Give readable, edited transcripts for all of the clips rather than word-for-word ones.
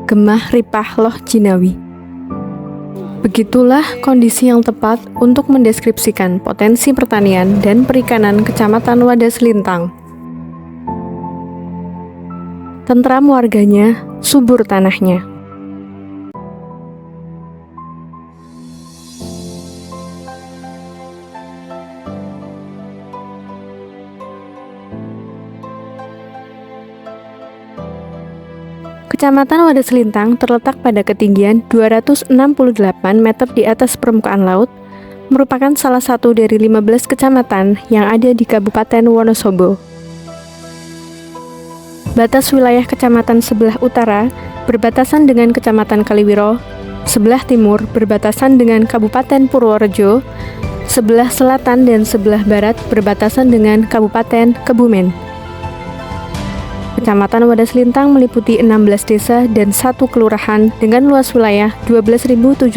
Gemah Ripah Loh Jinawi. Begitulah kondisi yang tepat untuk mendeskripsikan potensi pertanian dan perikanan Kecamatan Wadas Lintang. Tentram warganya, subur tanahnya. Kecamatan Wadas Lintang terletak pada ketinggian 268 meter di atas permukaan laut, merupakan salah satu dari 15 kecamatan yang ada di Kabupaten Wonosobo. Batas wilayah kecamatan sebelah utara berbatasan dengan Kecamatan Kaliwiro, sebelah timur berbatasan dengan Kabupaten Purworejo, sebelah selatan dan sebelah barat berbatasan dengan Kabupaten Kebumen. Kecamatan Wadas Lintang meliputi 16 desa dan 1 kelurahan dengan luas wilayah 12.746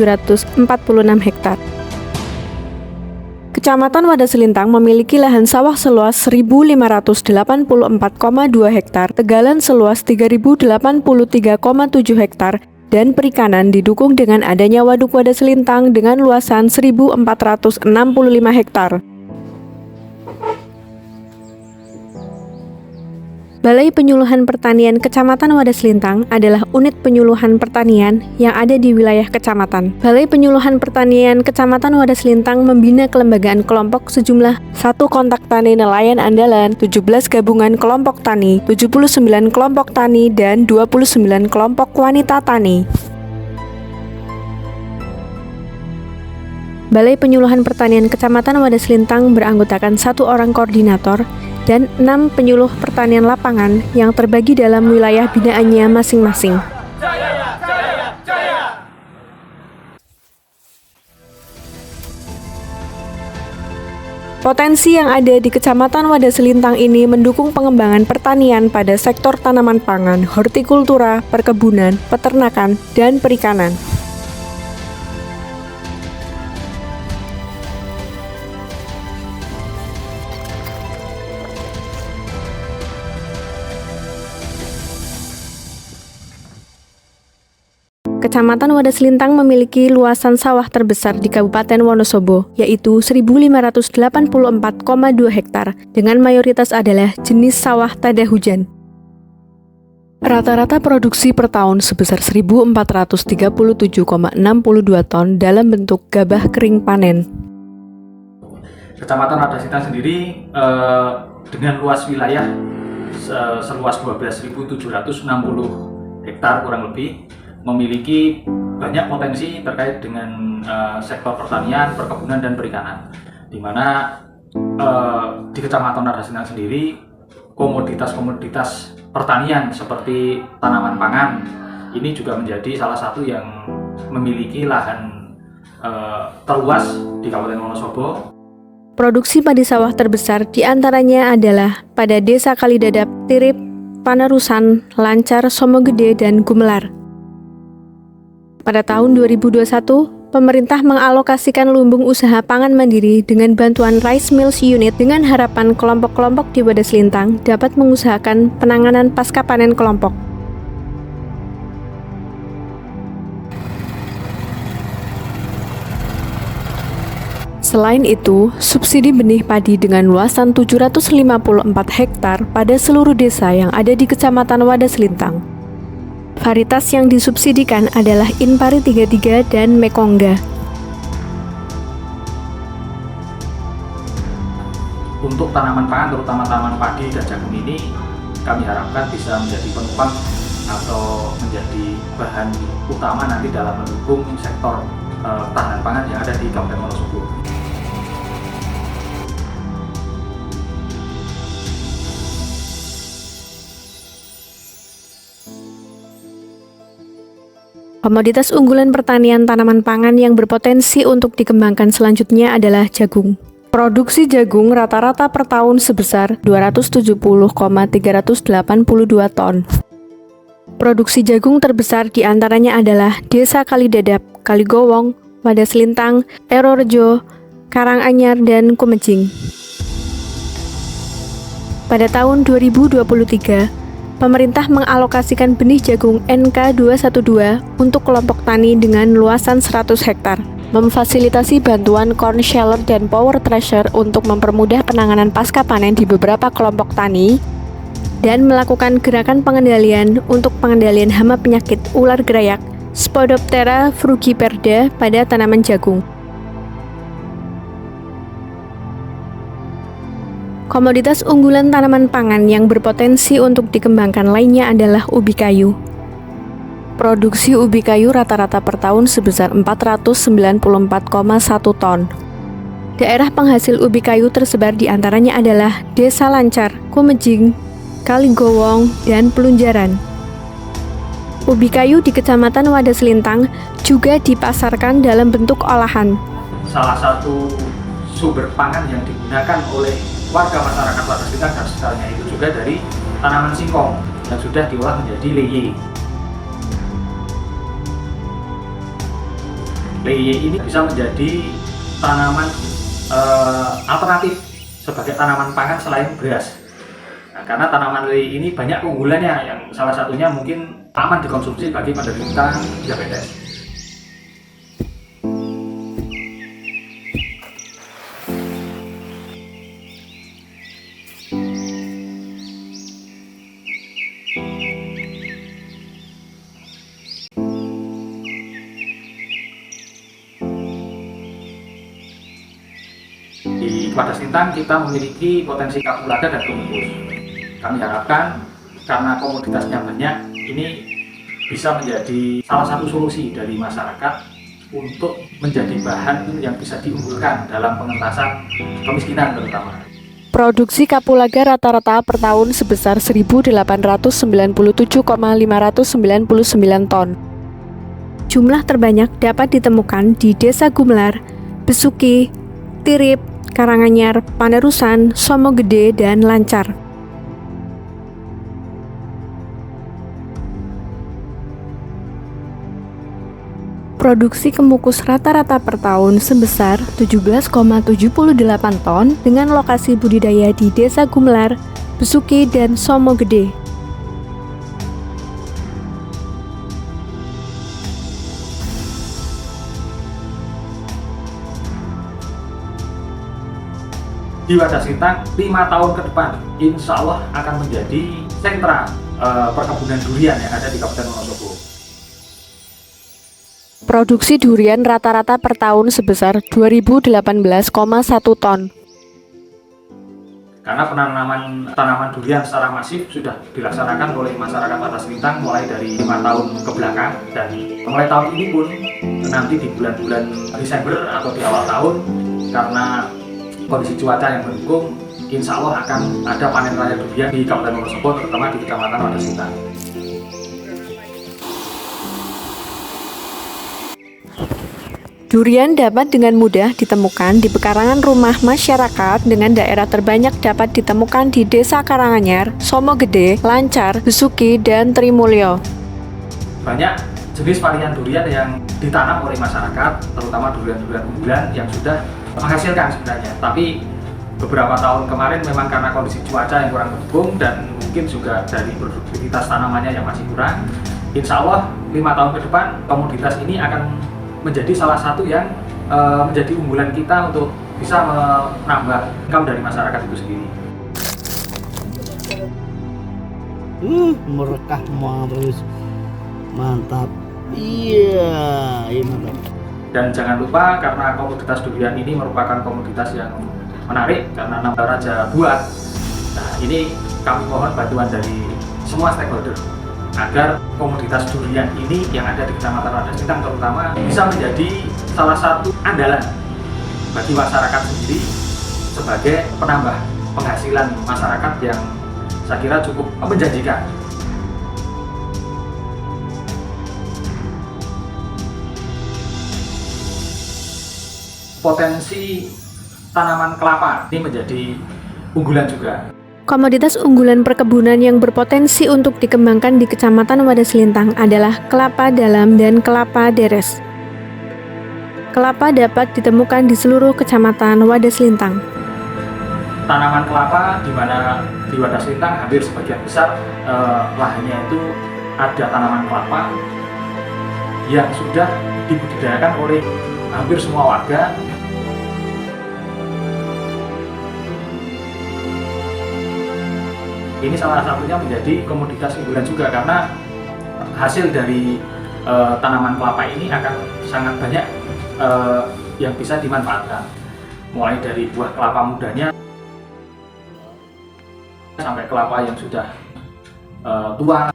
hektar. Kecamatan Wadas Lintang memiliki lahan sawah seluas 1.584,2 hektar, tegalan seluas 3.083,7 hektar, dan perikanan didukung dengan adanya Waduk Wadas Lintang dengan luasan 1.465 hektar. Balai Penyuluhan Pertanian Kecamatan Wadas Lintang adalah unit penyuluhan pertanian yang ada di wilayah kecamatan. Balai Penyuluhan Pertanian Kecamatan Wadas Lintang membina kelembagaan kelompok sejumlah 1 kontak tani nelayan andalan, 17 gabungan kelompok tani, 79 kelompok tani, dan 29 kelompok wanita tani. Balai Penyuluhan Pertanian Kecamatan Wadas Lintang beranggotakan 1 orang koordinator dan 6 penyuluh pertanian lapangan yang terbagi dalam wilayah binaannya masing-masing. Potensi yang ada di Kecamatan Wadas Lintang ini mendukung pengembangan pertanian pada sektor tanaman pangan, hortikultura, perkebunan, peternakan, dan perikanan. Kecamatan Wadas Lintang memiliki luasan sawah terbesar di Kabupaten Wonosobo, yaitu 1.584,2 hektar, dengan mayoritas adalah jenis sawah tada hujan. Rata-rata produksi per tahun sebesar 1.437,62 ton dalam bentuk gabah kering panen. Kecamatan Wadas Lintang sendiri dengan luas wilayah seluas 12.760 hektar kurang lebih, memiliki banyak potensi terkait dengan sektor pertanian, perkebunan, dan perikanan, di mana di Kecamatan Wadas Lintang sendiri komoditas-komoditas pertanian seperti tanaman pangan ini juga menjadi salah satu yang memiliki lahan terluas di Kabupaten Wonosobo. Produksi padi sawah terbesar diantaranya adalah pada Desa Kalidadap, Tirip, Panerusan, Lancar, Somogede, dan Gumelar. Pada tahun 2021, pemerintah mengalokasikan lumbung usaha pangan mandiri dengan bantuan Rice Mills Unit dengan harapan kelompok-kelompok di Wadas Lintang dapat mengusahakan penanganan pasca panen kelompok. Selain itu, subsidi benih padi dengan luasan 754 hektar pada seluruh desa yang ada di Kecamatan Wadas Lintang. Varietas yang disubsidikan adalah Inpari 33 dan Mekongga. Untuk tanaman pangan, terutama tanaman padi dan jagung ini, kami harapkan bisa menjadi penopang atau menjadi bahan utama nanti dalam mendukung sektor tahanan pangan yang ada di Kabupaten Wonosobo. Komoditas unggulan pertanian tanaman pangan yang berpotensi untuk dikembangkan selanjutnya adalah jagung. Produksi jagung rata-rata per tahun sebesar 270,382 ton. Produksi jagung terbesar diantaranya adalah Desa Kalidadap, Kaligowong, Wadas Lintang, Erorejo, Karanganyar, dan Kumejing. Pada tahun 2023, pemerintah mengalokasikan benih jagung NK212 untuk kelompok tani dengan luasan 100 hektar, memfasilitasi bantuan corn sheller dan power thresher untuk mempermudah penanganan pasca panen di beberapa kelompok tani, dan melakukan gerakan pengendalian untuk pengendalian hama penyakit ular gerayak Spodoptera frugiperda pada tanaman jagung. Komoditas unggulan tanaman pangan yang berpotensi untuk dikembangkan lainnya adalah ubi kayu. Produksi ubi kayu rata-rata per tahun sebesar 494,1 ton. Daerah penghasil ubi kayu tersebar di antaranya adalah Desa Lancar, Kumejing, Kaligowong, dan Pelunjaran. Ubi kayu di Kecamatan Wadas Lintang juga dipasarkan dalam bentuk olahan. Salah satu sumber pangan yang digunakan oleh warga masyarakat Wadas Lintang dan sekitarnya itu juga dari tanaman singkong yang sudah diolah menjadi leye. Leye ini bisa menjadi tanaman alternatif sebagai tanaman pangan selain beras. Nah, karena tanaman leye ini banyak keunggulannya, yang salah satunya mungkin aman dikonsumsi bagi penderita diabetes. Di Wadas Lintang kita memiliki potensi kapulaga dan humus. Kami harapkan karena komoditasnya banyak, ini bisa menjadi salah satu solusi dari masyarakat untuk menjadi bahan yang bisa diunggulkan dalam pengentasan kemiskinan terutama. Produksi kapulaga rata-rata per tahun sebesar 1.897,599 ton. Jumlah terbanyak dapat ditemukan di Desa Gumelar, Besuki, Tirip, Karanganyar, Panerusan, Somogede, dan Lancar. Produksi kemukus rata-rata per tahun sebesar 17,78 ton dengan lokasi budidaya di Desa Gumelar, Besuki, dan Somogede. Di Wadas Lintang 5 tahun ke depan insya Allah akan menjadi sentra perkebunan durian yang ada di Kabupaten Wonosobo. Produksi durian rata-rata per tahun sebesar 2018,1 ton. Karena penanaman tanaman durian secara masif sudah dilaksanakan oleh masyarakat Wadas Lintang mulai dari 5 tahun ke belakang, dan mulai tahun ini pun nanti di bulan-bulan Desember atau di awal tahun, karena kondisi cuaca yang mendukung, insya Allah akan ada panen raya durian di Kabupaten Wonosobo, terutama di Kecamatan Wadas Lintang. Durian dapat dengan mudah ditemukan di pekarangan rumah masyarakat, dengan daerah terbanyak dapat ditemukan di Desa Karanganyar, Somogede, Lancar, Besuki, dan Trimulyo. Banyak jenis varian durian yang ditanam oleh masyarakat, terutama durian-durian unggulan yang sudah menghasilkan sebenarnya. Tapi beberapa tahun kemarin memang karena kondisi cuaca yang kurang mendukung dan mungkin juga dari produktivitas tanamannya yang masih kurang, insya Allah 5 tahun ke depan komoditas ini akan menjadi salah satu yang menjadi unggulan kita untuk bisa menambah income dari masyarakat itu sendiri. Merekah marus, mantap. Iya mantap. Dan jangan lupa, karena komoditas durian ini merupakan komoditas yang menarik karena nambah raja buah. Nah, ini kami mohon bantuan dari semua stakeholder agar komoditas durian ini yang ada di Kecamatan Wadas Lintang terutama bisa menjadi salah satu andalan bagi masyarakat sendiri sebagai penambah penghasilan masyarakat yang saya kira cukup menjanjikan. Potensi tanaman kelapa ini menjadi unggulan juga. Komoditas unggulan perkebunan yang berpotensi untuk dikembangkan di Kecamatan Wadas Lintang adalah kelapa dalam dan kelapa deres. Kelapa dapat ditemukan di seluruh Kecamatan Wadas Lintang. tanaman kelapa, di mana di Wadas Lintang hampir sebagian besar lahannya itu ada tanaman kelapa yang sudah dibudidayakan oleh hampir semua warga. Ini salah satunya menjadi komoditas unggulan juga, karena hasil dari tanaman kelapa ini akan sangat banyak yang bisa dimanfaatkan, mulai dari buah kelapa mudanya sampai kelapa yang sudah tua,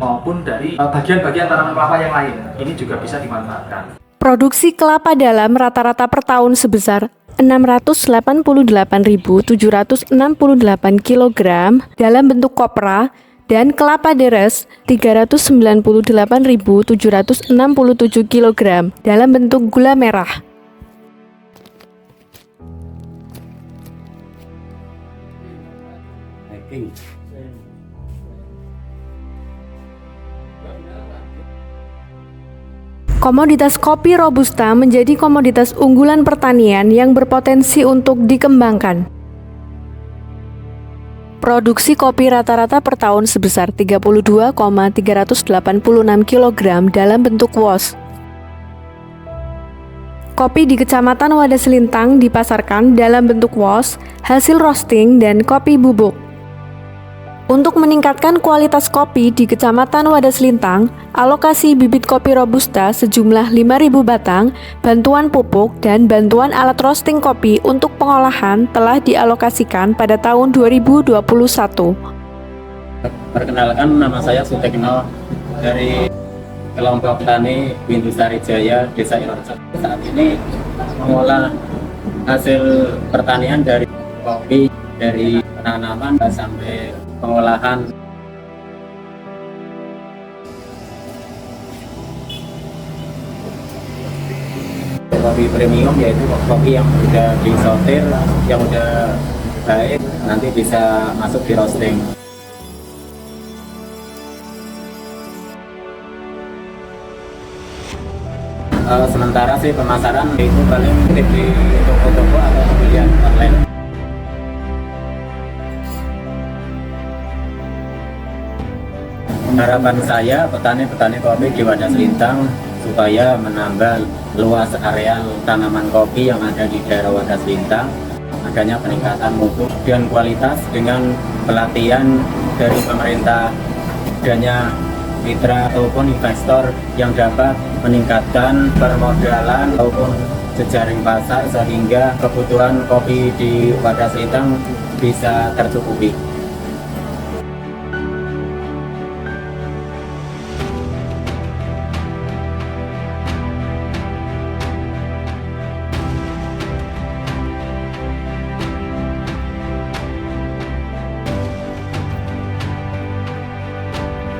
maupun dari bagian-bagian tanaman kelapa yang lain. Ini juga bisa dimanfaatkan. Produksi kelapa dalam rata-rata per tahun sebesar 688.768 kg dalam bentuk kopra, dan kelapa deres 398.767 kg dalam bentuk gula merah. Komoditas kopi Robusta menjadi komoditas unggulan pertanian yang berpotensi untuk dikembangkan. Produksi kopi rata-rata per tahun sebesar 32,386 kg dalam bentuk wos. Kopi di Kecamatan Wadas Lintang dipasarkan dalam bentuk wos, hasil roasting, dan kopi bubuk. Untuk meningkatkan kualitas kopi di Kecamatan Wadas Lintang, alokasi bibit kopi Robusta sejumlah 5.000 batang, bantuan pupuk, dan bantuan alat roasting kopi untuk pengolahan telah dialokasikan pada tahun 2021. Perkenalkan, nama saya Sutekno dari kelompok tani Windusari Jaya, Desa Ilorjo. Saat ini mengolah hasil pertanian dari kopi, dari penanaman sampai pengolahan. Kopi premium yaitu kopi yang sudah disortir, yang udah baik, nanti bisa masuk di roasting. Sementara sih pemasaran itu paling di toko-toko atau pembelian online. Harapan saya petani-petani kopi di Wadas Lintang supaya menambah luas areal tanaman kopi yang ada di daerah Wadas Lintang, adanya peningkatan mutu dan kualitas dengan pelatihan dari pemerintah, adanya mitra ataupun investor yang dapat meningkatkan permodalan ataupun jejaring pasar sehingga kebutuhan kopi di Wadas Lintang bisa tercukupi.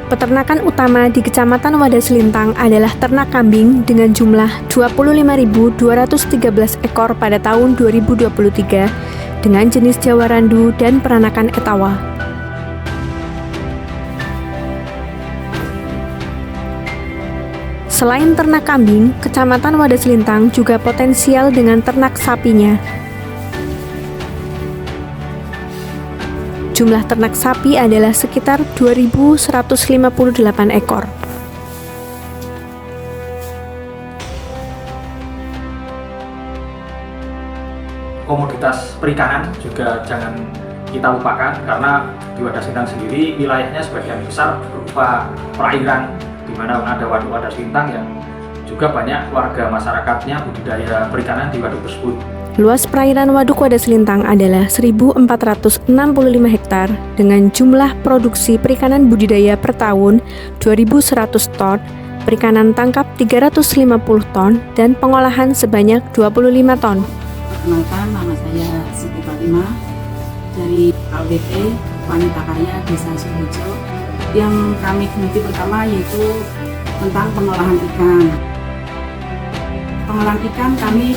Peternakan utama di Kecamatan Wadas Lintang adalah ternak kambing dengan jumlah 25.213 ekor pada tahun 2023 dengan jenis Jawa Randu dan peranakan Etawa. Selain ternak kambing, Kecamatan Wadas Lintang juga potensial dengan ternak sapinya. Jumlah ternak sapi adalah sekitar 2.158 ekor. Komoditas perikanan juga jangan kita lupakan, karena di Wadas Lintang sendiri wilayahnya sebagian besar berupa perairan, di mana ada waduk Wadas Lintang yang juga banyak warga masyarakatnya budidaya perikanan di waduk tersebut. Luas perairan Waduk Wadas Lintang adalah 1.465 hektar dengan jumlah produksi perikanan budidaya per tahun 2.100 ton, perikanan tangkap 350 ton, dan pengolahan sebanyak 25 ton. Perkenalkan, nama saya Siti Fatimah dari LDP Wanita Kaya Desa Sukoharjo. Yang kami geluti pertama yaitu tentang pengolahan ikan. Pengolahan ikan kami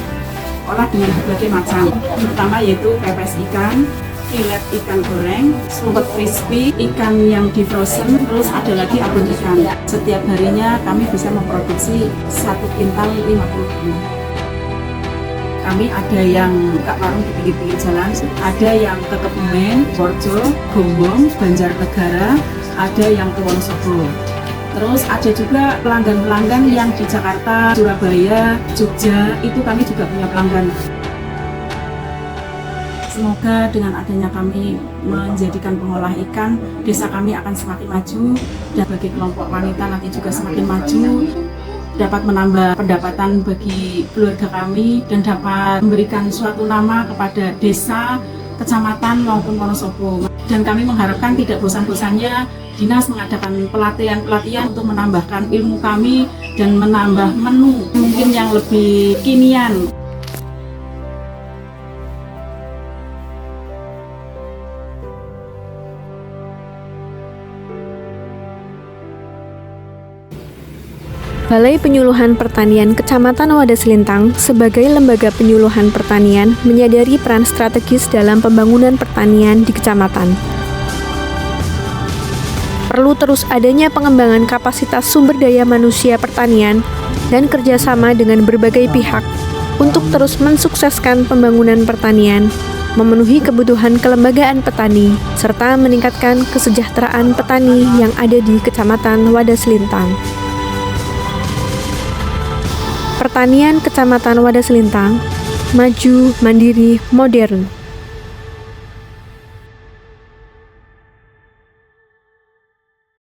olah dengan berbagai macam, pertama yaitu pepes ikan, filet ikan goreng, sumpet crispy, ikan yang di frozen, terus ada lagi abon ikan. Setiap harinya kami bisa memproduksi 1 kintal 50 kg. Kami ada yang buka warung di pinggir-pinggir jalan, ada yang ke Kebumen, Borjo, Gombong, Banjarnegara, ada yang ke Wonosobo. Terus ada juga pelanggan-pelanggan yang di Jakarta, Surabaya, Jogja, itu kami juga punya pelanggan. Semoga dengan adanya kami menjadikan pengolah ikan, desa kami akan semakin maju, dan bagi kelompok wanita nanti juga semakin maju, dapat menambah pendapatan bagi keluarga kami, dan dapat memberikan suatu nama kepada desa, kecamatan maupun Wonosobo. Dan kami mengharapkan tidak bosan-bosannya dinas mengadakan pelatihan-pelatihan untuk menambahkan ilmu kami dan menambah menu mungkin yang lebih kekinian. Balai Penyuluhan Pertanian Kecamatan Wadas Lintang sebagai lembaga penyuluhan pertanian menyadari peran strategis dalam pembangunan pertanian di kecamatan. Perlu terus adanya pengembangan kapasitas sumber daya manusia pertanian dan kerjasama dengan berbagai pihak untuk terus mensukseskan pembangunan pertanian, memenuhi kebutuhan kelembagaan petani, serta meningkatkan kesejahteraan petani yang ada di Kecamatan Wadas Lintang. Pertanian Kecamatan Wadas Lintang, maju, mandiri, modern.